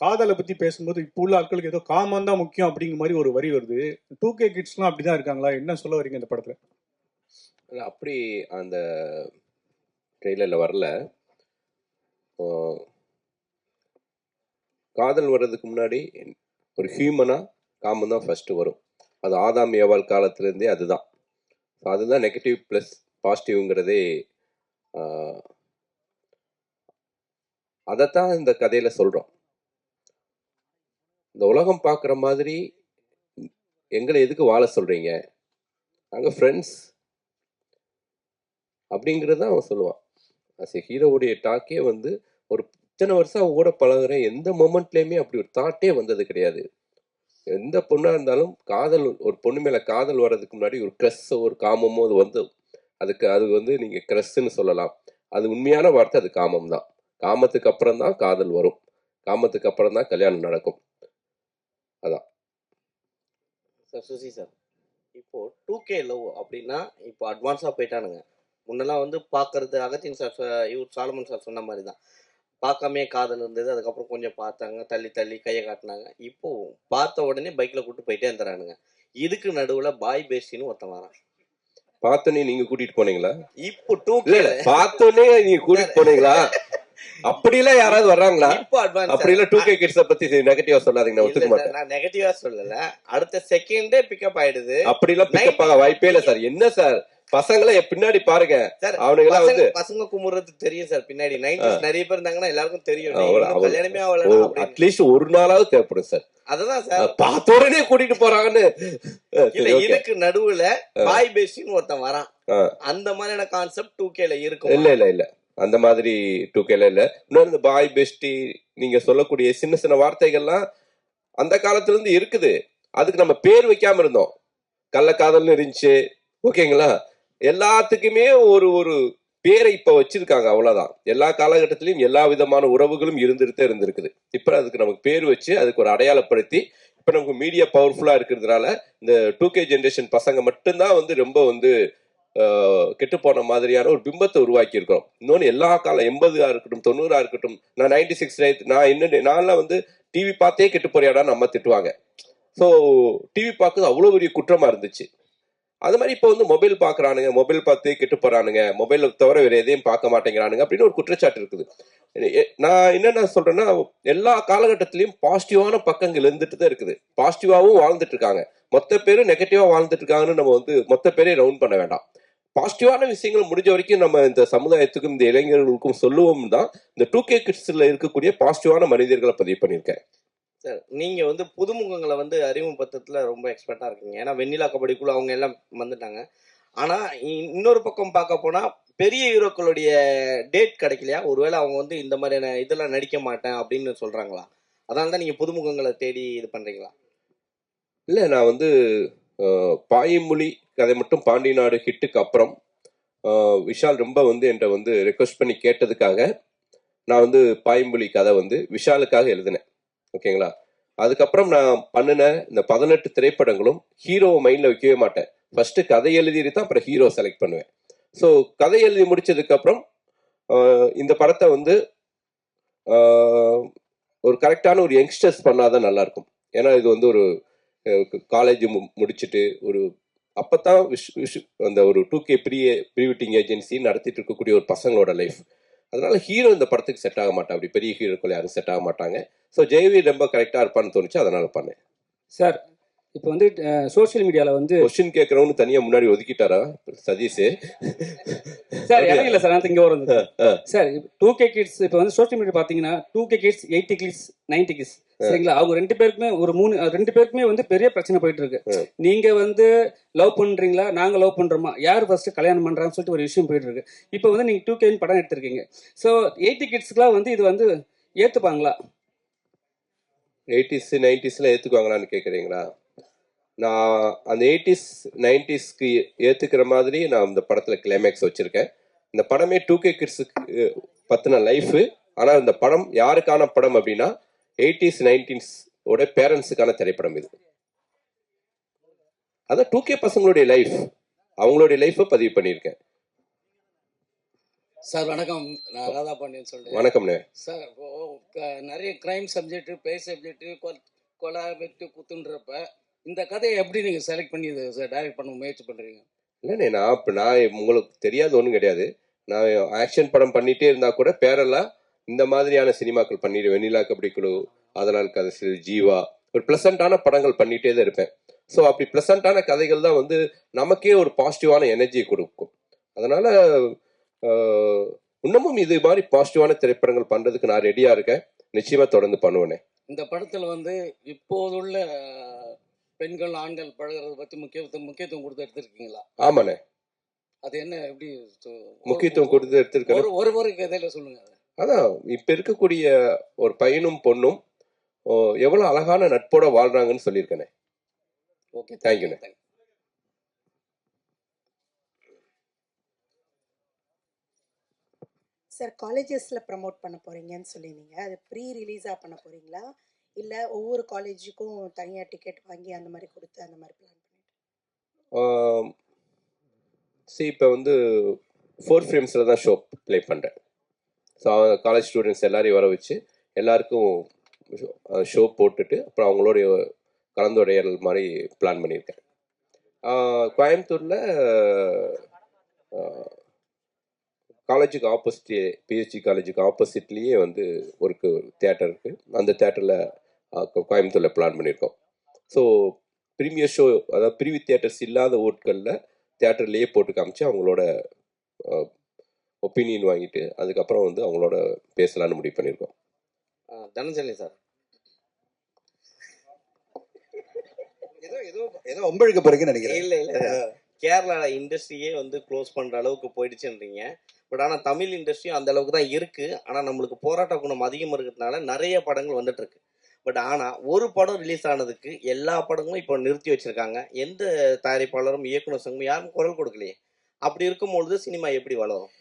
காதலை பத்தி பேசும்போது இப்போ உள்ள ஆட்களுக்கு ஏதோ காமம் தான் முக்கியம் அப்படிங்கிற மாதிரி ஒரு வரி வருது. 2K கிட்ஸ்லாம் அப்படிதான் இருக்காங்களா? என்ன சொல்ல வரீங்க இந்த படத்துல? அப்படி அந்த ட்ரெய்லரில் வரல. காதல் வர்றதுக்கு முன்னாடி ஒரு ஹியூமனா காமம் தான் ஃபர்ஸ்ட் வரும். அது ஆதாம் ஏவாள் காலத்திலேருந்தே அதுதான். அதுதான் நெகட்டிவ் ப்ளஸ் பாசிட்டிவ்ங்கிறதே. அதைத்தான் இந்த கதையில சொல்றோம். இந்த உலகம் பார்க்குற மாதிரி எங்களை எதுக்கு வாழ சொல்றீங்க, நாங்கள் ஃப்ரெண்ட்ஸ் அப்படிங்கிறது தான் அவன் சொல்லுவான். அஸ் எ ஹீரோவுடைய டாக்கே வந்து ஒரு இத்தனை வருஷம் அவன் கூட பழகுறேன், எந்த மொமெண்ட்லேயுமே அப்படி ஒரு தாட்டே வந்தது கிடையாது. எந்த பொண்ணாக இருந்தாலும் காதல், ஒரு பொண்ணு மேலே காதல் வர்றதுக்கு முன்னாடி ஒரு க்ரஸ்ஸோ ஒரு காமமோ அது வந்து அது வந்து நீங்கள் க்ரஸ்ன்னு சொல்லலாம். அது உண்மையான வார்த்தை, அது காமம் தான். காமத்துக்கு அப்புறம் தான் காதல் வரும், காமத்துக்கு அப்புறம் தான் கல்யாணம் நடக்கும். அதான் சார். சுசி சார், இப்போ 2K லவ் அப்படின்னா இப்போ அட்வான்ஸாக போயிட்டானுங்க. முன்னெல்லாம் வந்து பார்க்கறது அகத்தின் சார், இவர் சாலமன் சார் சொன்ன மாதிரி தான், பார்க்காமே காதல் இருந்தது. அதுக்கப்புறம் கொஞ்சம் பார்த்தாங்க, தள்ளி தள்ளி கையை காட்டினாங்க. இப்போ பார்த்த உடனே பைக்கில் கூப்பிட்டு போயிட்டே இருந்துறானுங்க. இதுக்கு நடுவில் பாய் பேசின்னு ஒருத்தன் வரான். பார்த்தோன்னே நீங்க கூட்டிட்டு போனீங்களா? இப்போ 2K பார்த்தோன்னே நீங்க கூட்டிட்டு போனீங்களா? அப்படிலாம் யாராவது வர்றாங்களா? இப்போ அட்வான்ஸ் அப்படிலாம் 2K கிட்ஸ பத்தி நெகட்டிவா சொல்லாதீங்க, நான் ஒத்துக்க மாட்டேன். நான் நெகட்டிவா சொல்லல, அடுத்த செகண்டே பிக்கப் ஆயிடுது. அப்படிலாம் பிக்கப் ஆக வாய்ப்பே இல்ல சார். என்ன சார், பசங்களை பின்னாடி பாருங்க, அவனுங்க வந்து பசங்க குமுறது தெரியும் சார். பின்னாடி 90s நிறைய பேர் இருந்தாங்கன்னா எல்லாருக்கும் தெரியும். கல்யாணமே அட்லீஸ்ட் ஒரு நாளாவது தேவைப்படும் சார். அததான் சார், பார்த்த உடனே கூட்டிட்டு போறாங்கன்னு இல்ல. இதுக்கு நடுவுல பாய் பேசின்னு ஒருத்தன் வரான். அந்த மாதிரியான கான்செப்ட் 2Kல இருக்கும். இல்ல இல்ல இல்ல, அந்த மாதிரி 2Kல இல்ல. இன்னொரு இந்த பாய் பெஸ்டி நீங்க சொல்லக்கூடிய சின்ன சின்ன வார்த்தைகள்லாம் அந்த காலத்துல இருந்து இருக்குது. அதுக்கு நம்ம பேர் வைக்காம இருந்தோம். கள்ளக்காதல்னு இருந்துச்சு, ஓகேங்களா? எல்லாத்துக்குமே ஒரு ஒரு பேரை இப்ப வச்சிருக்காங்க, அவ்வளவுதான். எல்லா காலகட்டத்திலயும் எல்லா விதமான உறவுகளும் இருந்துட்டு இருந்திருக்குது. இப்ப அதுக்கு நமக்கு பேர் வச்சு அதுக்கு ஒரு அடையாளப்படுத்தி, இப்ப நமக்கு மீடியா பவர்ஃபுல்லா இருக்கிறதுனால இந்த 2K ஜென்ரேஷன் பசங்க மட்டும்தான் வந்து ரொம்ப வந்து கெட்டு போன மாதிரியான ஒரு பிம்பத்தை உருவாக்கி இருக்கிறோம். இன்னொன்று, எல்லா காலம் 80 இருக்கட்டும் 90 இருக்கட்டும், நான் 96 நான்லாம் வந்து டிவி பார்த்தே கெட்டு போறியாடா நம்ம திட்டுவாங்க. ஸோ டிவி பார்க்குறது அவ்வளோ பெரிய குற்றமா இருந்துச்சு. அது மாதிரி இப்போ வந்து மொபைல் பார்க்குறானுங்க, மொபைல் பார்த்து கெட்டு போறானுங்க, மொபைல் தவிர வேற எதையும் பார்க்க மாட்டேங்கிறானுங்க அப்படின்னு ஒரு குற்றச்சாட்டு இருக்குது. நான் என்னென்ன சொல்றேன்னா, எல்லா காலகட்டத்திலையும் பாசிட்டிவான பக்கங்கள் இருந்துட்டு தான் இருக்குது. பாசிட்டிவாகவும் வாழ்ந்துட்டு இருக்காங்க, மொத்த பேரும் நெகட்டிவா வாழ்ந்துட்டு இருக்காங்கன்னு நம்ம வந்து மொத்த பேரையும் ரவுண்ட் பண்ண வேண்டாம். பாசிட்டிவான விஷயங்கள் முடிஞ்ச வரைக்கும் நம்ம இந்த சமுதாயத்துக்கும் இந்த இளைஞர்களுக்கும் சொல்லுவோம் தான் இந்த 2K கிட்ஸ்ல இருக்கக்கூடிய பாசிட்டிவான மனிதர்களை பதிவு பண்ணியிருக்கேன். சார், நீங்க வந்து புதுமுகங்களை வந்து அறிமுகப்படுத்துறதுல ரொம்ப எக்ஸ்பர்ட்டா இருக்கீங்க. ஏன்னா வெண்ணிலா கபடிக்குள்ள அவங்க எல்லாம் வந்துட்டாங்க. ஆனா இன்னொரு பக்கம் பார்க்க போனா பெரிய ஹீரோக்களுடைய டேட் கிடைக்கலையா? ஒருவேளை அவங்க வந்து இந்த மாதிரியான இதெல்லாம் நடிக்க மாட்டேன் அப்படின்னு சொல்றாங்களா? அதனால தான் நீங்க புதுமுகங்களை தேடி இது பண்றீங்களா? இல்ல, நான் வந்து பாயமொழி கதை மட்டும் பாண்டி நாடு ஹிட்டுக்கு அப்புறம் விஷால் ரொம்ப வந்து என்கிட்ட வந்து ரெக்வஸ்ட் பண்ணி கேட்டதுக்காக நான் வந்து பாயமொழி கதை வந்து விஷாலுக்காக எழுதினேன், ஓகேங்களா? அதுக்கப்புறம் நான் பண்ணின இந்த 18 திரைப்படங்களும் ஹீரோவை மைண்ட்ல வைக்கவே மாட்டேன். ஃபர்ஸ்ட் கதை எழுதிட்டு தான் அப்புறம் ஹீரோ செலக்ட் பண்ணுவேன். ஸோ கதை எழுதி முடிச்சதுக்கு அப்புறம் இந்த படத்தை வந்து ஒரு கரெக்டான ஒரு யங்ஸ்டர்ஸ் பண்ணாதான் நல்லா இருக்கும். ஏன்னா இது வந்து ஒரு காலேஜ் முடிச்சுட்டு ஒரு அப்பதான் அந்த ஒரு 2K ப்ரீ வெட்டிங் ஏஜென்சி நடத்திட்டு இருக்கக்கூடிய ஒரு பசங்களோட லைஃப். அதனால ஹீரோ இந்த படத்துக்கு செட் ஆக மாட்டான், அப்படி பெரிய ஹீரோக்கள் யாரும் செட் ஆக மாட்டாங்க. ஸோ ஜெயவி ரொம்ப கரெக்டாக இருப்பான்னு தோணுச்சு, அதனால பண்ணேன். சார், இப்போ வந்து சோசியல் மீடியாவில் வந்து கொஸ்டின் கேட்குறவனு தனியாக முன்னாடி ஒதுக்கிட்டாரா சதீஷ்? சார் எனக்கு இல்லை சார், நான் இங்கே வரது சார். 2K கிட்ஸ் இப்போ வந்து சோசியல் மீடியா பார்த்தீங்கன்னா 2K கிட்ஸ், 80 கிட்ஸ், 90 கிட்ஸ், சரிங்களா? அவங்க ரெண்டு பேருக்குமே ஒரு ரெண்டு பேருக்குமே வந்து பெரிய பிரச்சனை போயிட்டு இருக்கு. நீங்க வந்து லவ் பண்றீங்களா, நாங்க லவ் பண்றோமா, யார் ஃபர்ஸ்ட் கல்யாணம் பண்றான்னு சொல்லிட்டு ஒரு விஷயம் போயிட்டு இருக்கு. இப்போ வந்து நீங்க 2K படம் எடுத்திருக்கீங்க. ஸோ 80 கிட்ஸ்க்குலாம் வந்து இது வந்து ஏத்துப்பாங்களா? 80s 90ஸ்ல ஏத்துக்குவாங்களான்னு கேட்குறீங்களா? நான் அந்த 80s 90ஸ்க்கு ஏத்துக்கிற மாதிரி நான் இந்த படத்துல கிளைமேக்ஸ் வச்சிருக்கேன். இந்த படமே 2K கிட்ஸுக்கு பத்தின லைஃப். ஆனா இந்த படம் யாருக்கான படம் அப்படின்னா 80s 90s ஓட பேரண்ட்ஸுக்கான திரைப்படம் இது. அதான் 2K பசங்களுடைய லைஃப், அவங்களுடைய லைஃபை பதிவு பண்ணியிருக்கேன். சார் வணக்கம். நான் ராதா பாண்டியன் சொல்றேன். வணக்கம்ண்ணே. சார் இப்போ நிறைய கிரைம் சப்ஜெக்ட், பேய் சப்ஜெக்ட், கொலை வெட்டு குத்துன்றப்ப இந்த கதையை எப்படி நீங்க செலக்ட் பண்ணி சார் டைரக்ட் பண்ண முயற்சி பண்றீங்க? இல்லைண்ணே, நான் உங்களுக்கு தெரியாது ஒன்றும் கிடையாது. நான் ஆக்ஷன் படம் பண்ணிட்டே இருந்தா கூட பேரெல்லாம் இந்த மாதிரியான சினிமாக்கள் பண்ணிட்டு, வெண்ணிலா கபடி குழு, அதனால் கதை, ஜீவா, ஒரு பிளசண்டான படங்கள் பண்ணிட்டே தான் இருப்பேன். ஸோ அப்படி பிளசண்டான கதைகள் தான் வந்து நமக்கே ஒரு பாசிட்டிவான எனர்ஜியை கொடுக்கும். அதனால இன்னமும் இது மாதிரி பாசிட்டிவான திரைப்படங்கள் பண்றதுக்கு நான் ரெடியா இருக்கேன். நிச்சயமா தொடர்ந்து பண்ணுவேனே. இந்த படத்துல வந்து இப்போதுள்ள பெண்கள் ஆண்கள் பழகிறத பத்தி முக்கியத்துவம் கொடுத்து எடுத்திருக்கீங்களா? ஆமாண்ணே. அது என்ன எப்படி முக்கியத்துவம் கொடுத்து எடுத்திருக்கேன். ஒரு கதையில சொல்லுங்க. அதான் இப்ப இருக்கக்கூடிய ஒரு பையனும் பொண்ணும் எவ்வளவு அழகான நட்போட வாழ்றாங்கன்னு சொல்லியிருக்கேனே. ஓகே, தேங்க்யூண்ணே. சார், காலேஜஸ்ல ப்ரமோட் பண்ண போறீங்கன்னு சொல்லியிருந்தீங்க. அது ப்ரீ ரிலீஸா பண்ண போறீங்களா, இல்ல ஒவ்வொரு காலேஜுக்கும் தனியா டிக்கெட் வாங்கி அந்த மாதிரி கொடுத்து அந்த மாதிரி பிளான் பண்ணிட்டு? இப்போ வந்து 4 ஃப்ரேம்ஸில் தான் ஷோ ப்ளே பண்ணுறேன். ஸோ காலேஜ் ஸ்டூடெண்ட்ஸ் எல்லாரையும் வர வச்சு எல்லாருக்கும் ஷோ போட்டுட்டு அப்புறம் அவங்களோடைய கலந்துரையாடல் மாதிரி பிளான் பண்ணியிருக்கேன். கோயம்புத்தூரில் காலேஜுக்கு ஆப்போசிட், பிஹெச்டி காலேஜுக்கு ஆப்போசிட்லேயே வந்து ஒரு தியேட்டர் இருக்குது. அந்த தியேட்டரில் கோயம்புத்தூரில் பிளான் பண்ணியிருக்கோம். ஸோ ப்ரீமியர் ஷோ, அதாவது ப்ரீவி தியேட்டர்ஸ் இல்லாத ஊர்களில் தியேட்டர்லேயே போட்டு காமிச்சு அவங்களோட ஒப்பீனியன் வாங்கிட்டு அதுக்கப்புறம் வந்து அவங்களோட பேசலான்னு முடிவு பண்ணியிருக்கோம். தனஞ்சலி சார், ஏதோ ஒம்பழுக்க போறீங்கன்னு நினைக்கிறேன். இல்லை கேரளா இண்டஸ்ட்ரியே வந்து க்ளோஸ் பண்ணுற அளவுக்கு போயிடுச்சுன்றீங்க. பட் ஆனால் தமிழ் இண்டஸ்ட்ரியும் அந்த அளவுக்கு தான் இருக்குது. ஆனால் நம்மளுக்கு போராட்ட குணம் அதிகமாக இருக்கிறதுனால நிறைய படங்கள் வந்துட்டு இருக்கு. பட் ஆனால் ஒரு படம் ரிலீஸ் ஆனதுக்கு எல்லா படங்களும் இப்போ நிறுத்தி வச்சிருக்காங்க. எந்த தயாரிப்பாளரும் இயக்குனர் சங்கம் யாரும் குரல் கொடுக்கலையே. அப்படி இருக்கும்பொழுது சினிமா எப்படி வளரும்?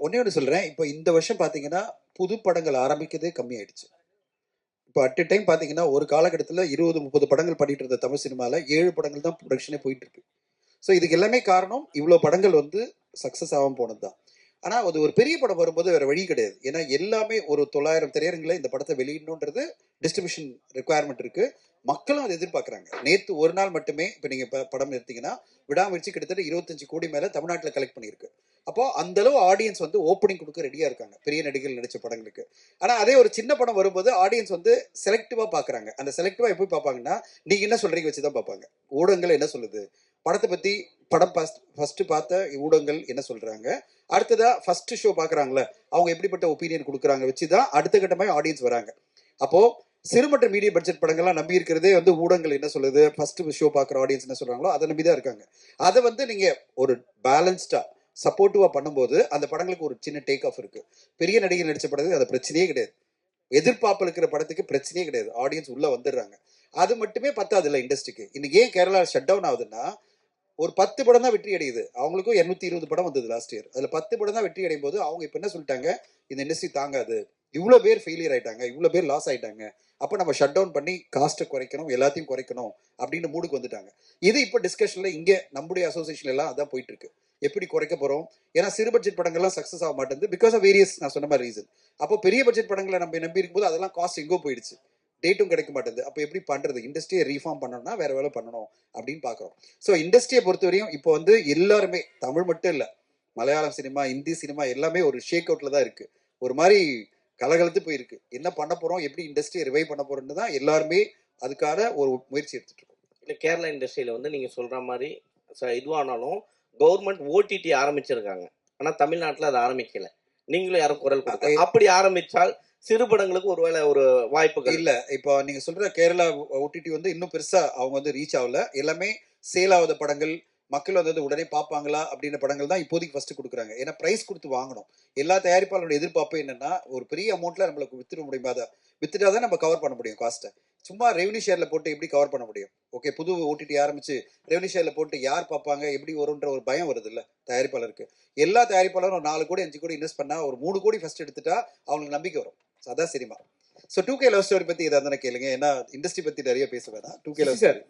ஒன்னே ஒன்று சொல்றேன். இப்போ இந்த வருஷம் பார்த்தீங்கன்னா புது படங்கள் ஆரம்பிக்கிறதே கம்மியாயிடுச்சு. இப்போ அட் டைம் பார்த்தீங்கன்னா ஒரு காலகட்டத்தில் 20-30 படங்கள் பண்ணிட்டு இருந்த தமிழ் சினிமாவில் 7 படங்கள் தான் ப்ரொடக்ஷனே போயிட்டு இருக்கு. ஸோ இதுக்கு எல்லாமே காரணம் இவ்வளோ படங்கள் வந்து சக்ஸஸ் ஆகாமல் போனது தான். ஆனால் அது ஒரு பெரிய படம் வரும்போது வேறு வழி கிடையாது. ஏன்னா எல்லாமே ஒரு 900 திரையரங்களை இந்த படத்தை வெளியிடணுன்றது டிஸ்ட்ரிபியூஷன் ரெக்குவயர்மெண்ட் இருக்குது. மக்களும் அதை எதிர்பார்க்குறாங்க. நேற்று ஒரு நாள் மட்டுமே இப்போ நீங்கள் படம் எடுத்தீங்கன்னா விடாமுயற்சி கிட்டத்தட்ட 25 கோடி மேலே தமிழ்நாட்டில் கலெக்ட் பண்ணியிருக்கு. அப்போது அந்தளவு ஆடியன்ஸ் வந்து ஓப்பனிங் கொடுக்க ரெடியாக இருக்காங்க பெரிய நடிகர்கள் நடித்த படங்களுக்கு. ஆனால் அதே ஒரு சின்ன படம் வரும்போது ஆடியன்ஸ் வந்து செலக்டிவாக பார்க்குறாங்க. அந்த செலக்டிவாக எப்படி பார்ப்பாங்கன்னா நீங்கள் என்ன சொல்கிறீங்க வச்சு தான் பார்ப்பாங்க. ஊடகங்கள் என்ன சொல்லுது, படத்தை பற்றி படம் ஃபஸ்ட்டு பார்த்த ஊடகங்கள் என்ன சொல்கிறாங்க, அடுத்ததாக ஃபஸ்ட்டு ஷோ பார்க்குறாங்களே அவங்க எப்படிப்பட்ட ஒப்பீனியன் கொடுக்குறாங்க வச்சு தான் அடுத்த கட்டமாக ஆடியன்ஸ் வராங்க. அப்போது சிறு மற்றும் மீடியம் பட்ஜெட் படங்கள்லாம் நம்பி இருக்கிறதே வந்து ஊடகங்கள் என்ன சொல்லுது, ஃபர்ஸ்ட் ஷோ பார்க்குற ஆடியன்ஸ் என்ன சொல்கிறாங்களோ அதை நம்பி தான் இருக்காங்க. அதை வந்து நீங்கள் ஒரு பேலன்ஸ்டாக சப்போர்ட்டிவாக பண்ணும்போது அந்த படங்களுக்கு ஒரு சின்ன டேக் ஆஃப் இருக்குது. பெரிய நடிகர் நடித்த படத்துக்கு அது பிரச்சனையே கிடையாது. எதிர்பார்ப்பு இருக்கிற படத்துக்கு பிரச்சனையே கிடையாது. ஆடியன்ஸ் உள்ளே வந்துடுறாங்க. அது மட்டுமே பத்தாது இல்லை இண்டஸ்ட்ரிக்கு. இன்னைக்கு ஏன் கேரளா ஷட் டவுன் ஆகுதுன்னா ஒரு 10 படம் தான் வெற்றி அடையுது. அவங்களுக்கும் 220 படம் வந்தது லாஸ்ட் இயர். அதில் 10 படம் தான் வெற்றி அடையும் போது அவங்க இப்போ என்ன சொல்லிட்டாங்க, இந்த இண்டஸ்ட்ரி தாங்காது, இவ்வளோ பேர் ஃபெயிலியர் ஆயிட்டாங்க, இவ்வளோ பேர் லாஸ் ஆயிட்டாங்க, அப்போ நம்ம ஷட் டவுன் பண்ணி காஸ்ட்டை குறைக்கணும், எல்லாத்தையும் குறைக்கணும் அப்படின்னு மூடுக்கு வந்துட்டாங்க. இது இப்போ டிஸ்கஷனில் இங்கே நம்முடைய அசோசியேஷன் எல்லாம் அதான் போயிட்டு இருக்கு. எப்படி குறைக்க போகிறோம்? ஏன்னா சிறு பட்ஜெட் படங்கள்லாம் சக்ஸஸ் ஆக மாட்டேங்குது பிகாஸ் ஆஃப் வேரியஸ் நான் சொன்ன மாதிரி ரீசன். அப்போ பெரிய பட்ஜெட் படங்களை நம்ம நம்பி இருக்கும்போது அதெல்லாம் காஸ்ட் எங்கோ போயிடுச்சு, டேட்டும் கிடைக்க மாட்டேங்குது. அப்போ எப்படி பண்ணுறது? இண்டஸ்ட்ரியை ரீஃபார்ம் பண்ணணும்னா வேற வேலை பண்ணணும் அப்படின்னு பார்க்குறோம். ஸோ இண்டஸ்ட்ரியை பொறுத்தவரையும் இப்போ வந்து எல்லாருமே, தமிழ் மட்டும் இல்லை, மலையாளம் சினிமா, ஹிந்தி சினிமா எல்லாமே ஒரு ஷேக் அவுட்ல தான் இருக்கு. ஒரு மாதிரி கலகலத்து போயிருக்கு. என்ன பண்ண போறோம், எப்படி இண்டஸ்ட்ரியை ரிவைவ் பண்ண போறோம்னு தான் எல்லாருமே அதுக்கான ஒரு முயற்சி எடுத்துட்டு இருக்கோம். இல்லை கேரளா இண்டஸ்ட்ரியில வந்து நீங்க சொல்ற மாதிரி இதுவானாலும் கவர்மெண்ட் ஓடிடி ஆரம்பிச்சிருக்காங்க. ஆனா தமிழ்நாட்டில் அதை ஆரம்பிக்கல. நீங்களும் யாரும் குரல் கொடுக்க. அப்படி ஆரம்பிச்சால் சிறு படங்களுக்கு ஒருவேளை ஒரு வாய்ப்புகள் இல்ல. இப்போ நீங்க சொல்ற கேரளா ஓடிடி வந்து இன்னும் பெருசா அவங்க வந்து ரீச் ஆகல. எல்லாமே சேல் ஆகாத படங்கள், மக்கள் வந்து உடனே பார்ப்பாங்களா அப்படின்ற படங்கள் தான் இப்போதைக்கு ஃபர்ஸ்ட் கொடுக்குறாங்க. ஏன்னா பிரைஸ் கொடுத்து வாங்கணும். எல்லா தயாரிப்பாளரோட எதிர்பார்ப்பு என்னன்னா ஒரு பெரிய அமௌண்ட்ல நம்மளுக்கு வித்துட முடியுமா, வித்துட்டாதான் நம்ம கவர் பண்ண முடியும் காஸ்ட்டை. சும்மா ரெவன்யூ ஷேர்ல போட்டு எப்படி கவர் பண்ண முடியும்? ஓகே, புது ஓடிடி ஆரம்பிச்சு ரெவன்யூ ஷேர்ல போட்டு யார் பார்ப்பாங்க, எப்படி வரும்ன்ற ஒரு பயம் வருது இல்ல தயாரிப்பாளருக்கு. எல்லா தயாரிப்பாளரும் 4 கோடி 5 கோடி இன்வெஸ்ட் பண்ணா ஒரு 3 கோடி ஃபர்ஸ்ட் எடுத்துட்டா அவங்களுக்கு நம்பிக்கை வரும். அதான் cinema. So 2K love story பத்தி ஏதாவது கேளுங்க. ஏன்னா இண்டஸ்ட்ரி பத்தி நிறைய பேச வேணாம். 2K லவ் ஸ்டோரி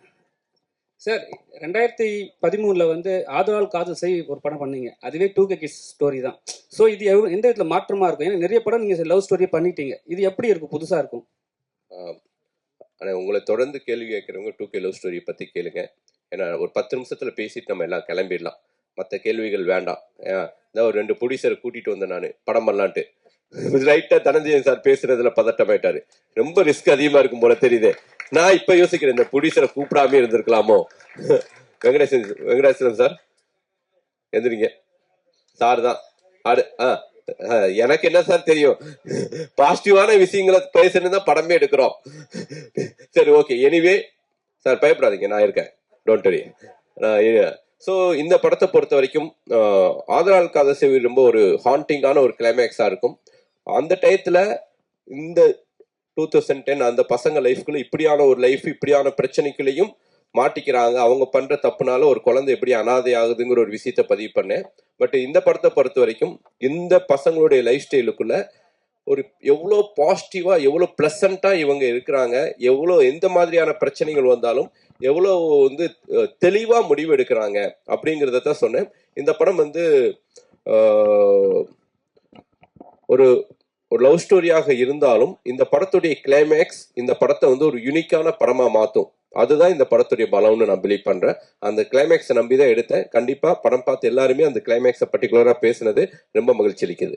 சார் 2013 வந்து ஆதலால் காதல் செய் ஒரு படம் பண்ணீங்க, அதுவே 2K கிட்ஸ் ஸ்டோரி தான். ஸோ இது எந்த விதத்துல மாற்றமா இருக்கும்? ஏன்னா நிறைய படம் நீங்க லவ் ஸ்டோரியை பண்ணிட்டீங்க, இது எப்படி இருக்கும், புதுசா இருக்கும்? ஆனால் உங்களை தொடர்ந்து கேள்வி கேட்குறவங்க 2K லவ் ஸ்டோரி பற்றி கேளுங்க. ஏன்னா ஒரு 10 நிமிஷத்தில் பேசிட்டு நம்ம எல்லாம் கிளம்பிடலாம், மற்ற கேள்விகள் வேண்டாம். இந்த ஒரு 2 ப்ரொடியூசரை கூட்டிகிட்டு வந்தேன் நான் படம் பண்ணலான்ட்டு. ரைட்டாக தனஞ்சயன் சார் பேசுறதுல பதட்டமாயிட்டாரு. ரொம்ப ரிஸ்க் அதிகமாக இருக்கும் போல தெரியுது. நான் இப்போ யோசிக்கிறேன், இந்த ப்ரொடியூசரை கூப்பிடாமே இருந்திருக்கலாமோ. வெங்கடேசன் சார் எந்திரிங்க சார் தான் எனக்கு என்ன சார் தெரியும், பாசிட்டிவான விஷயங்களை பேசுறது தான் படமே எடுக்கிறோம். சரி, ஓகே, எனிவே சார் பயப்படாதீங்க, நான் இருக்கேன், டோன்ட் வரி. ஸோ இந்த படத்தை பொறுத்த வரைக்கும் ஆதலால் காதல் செய் ரொம்ப ஒரு ஹாண்டிங்கான ஒரு கிளைமேக்ஸா இருக்கும். அந்த டயத்துல இந்த 2010 அந்த பசங்க லைஃப்குள்ள இப்படியான ஒரு லைஃப், இப்படியான பிரச்சனைக்குள்ளேயும் மாட்டிக்கிறாங்க. அவங்க பண்ற தப்புனால ஒரு குழந்தை எப்படி அனாதை ஆகுதுங்கிற ஒரு விஷயத்த பதிவு பண்ணேன். பட் இந்த படத்தை பொறுத்த வரைக்கும் இந்த பசங்களுடைய லைஃப் ஸ்டைலுக்குள்ள ஒரு எவ்வளோ பாசிட்டிவா, எவ்வளோ பிளசண்டா இவங்க இருக்கிறாங்க, எவ்வளோ எந்த மாதிரியான பிரச்சனைகள் வந்தாலும் எவ்வளோ வந்து தெளிவா முடிவு எடுக்கிறாங்க அப்படிங்கிறத தான் சொன்னேன். இந்த படம் வந்து ஒரு ஒரு லவ் ஸ்டோரியாக இருந்தாலும் இந்த படத்துடைய கிளைமேக்ஸ் இந்த படத்தை வந்து ஒரு யூனிக்கான படமா மாற்றும். அதுதான் இந்த படத்துடைய பலம்னு நான் பிலீவ் பண்றேன். அந்த கிளைமேக்ஸை நம்பி தான் எடுத்தேன். கண்டிப்பா படம் பார்த்து எல்லாருமே அந்த கிளைமேக்ஸை பர்டிகுலரா பேசுனது ரொம்ப மகிழ்ச்சி அளிக்குது.